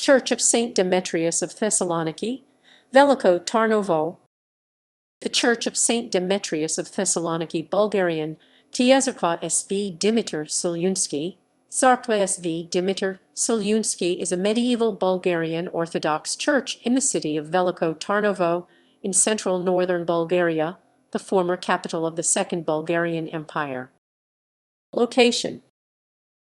Church of Saint Demetrius of Thessaloniki, Veliko Tarnovo. The Church of Saint Demetrius of Thessaloniki, Bulgarian, tsarkva sv Dimitar Solunski, tsarkva sv Dimitar Solunski, is a medieval Bulgarian Orthodox church in the city of Veliko Tarnovo, in central northern Bulgaria, the former capital of the Second Bulgarian Empire. Location: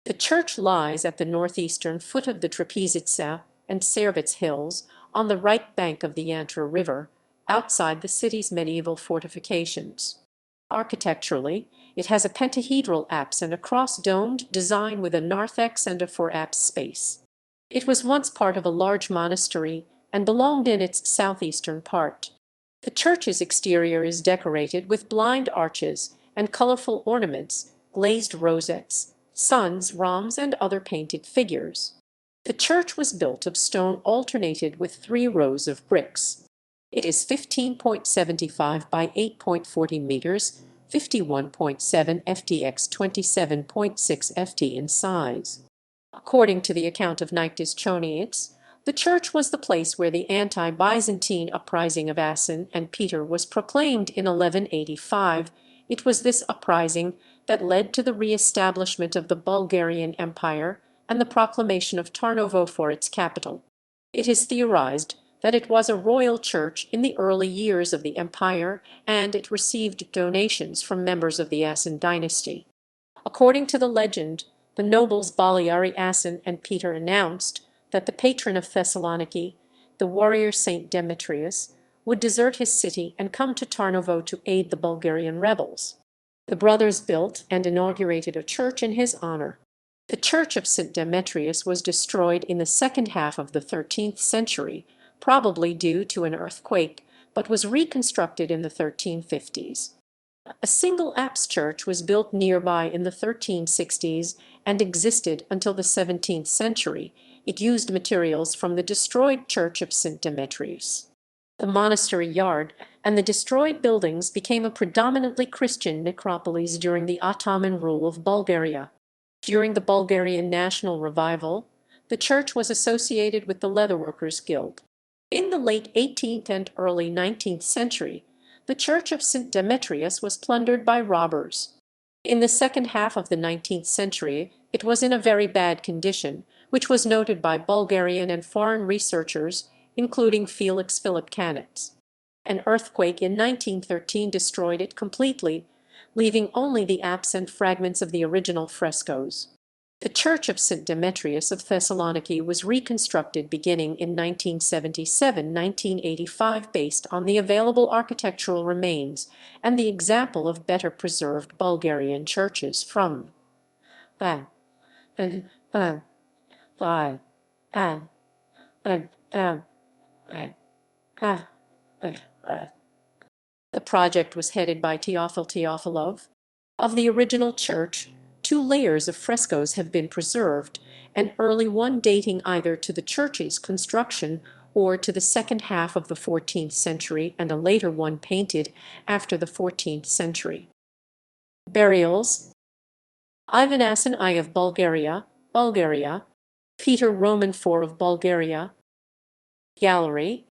the church lies at the northeastern foot of the Trapezitsa and Servits hills, on the right bank of the Yantra River, outside the city's medieval fortifications. Architecturally, it has a pentahedral apse and a cross-domed design with a narthex and a four-apse space. It was once part of a large monastery and belonged in its southeastern part. The church's exterior is decorated with blind arches and colorful ornaments, glazed rosettes, suns, rhombs, and other painted figures. The church was built of stone alternated with 3 rows of bricks. It is 15.75 by 8.40 meters, 51.7 ft x 27.6 ft in size. According to the account of Niktas Choniates, the church was the place where the anti-Byzantine uprising of Asen and Peter was proclaimed in 1185. It was this uprising that led to the re-establishment of the Bulgarian Empire and the proclamation of Tarnovo for its capital. It is theorized that it was a royal church in the early years of the empire, and it received donations from members of the Asen dynasty. According to the legend, the nobles Baliari Asen and Peter announced that the patron of Thessaloniki, the warrior Saint Demetrius, would desert his city and come to Tarnovo to aid the Bulgarian rebels. The brothers built and inaugurated a church in his honor. The church of St. Demetrius was destroyed in the second half of the 13th century, probably due to an earthquake, but was reconstructed in the 1350s. A single apse church was built nearby in the 1360s and existed until the 17th century. It used materials from the destroyed church of St. Demetrius. The monastery yard and the destroyed buildings became a predominantly Christian necropolis during the Ottoman rule of Bulgaria. During the Bulgarian National Revival, the church was associated with the Leatherworkers Guild. In the late 18th and early 19th century, the church of St. Demetrius was plundered by robbers. In the second half of the 19th century, it was in a very bad condition, which was noted by Bulgarian and foreign researchers, including Felix Philip Kanitz. An earthquake in 1913 destroyed it completely, leaving only the apse and fragments of the original frescoes. The Church of St. Demetrius of Thessaloniki was reconstructed beginning in 1977-1985 based on the available architectural remains and the example of better preserved Bulgarian churches from the project was headed by Teofil Teofilov. Of the original church, 2 layers of frescoes have been preserved, an early one dating either to the church's construction or to the second half of the 14th century and a later one painted after the 14th century. Burials: Ivan Asen I of Bulgaria, Bulgaria; Peter Roman IV of Bulgaria. Gallery: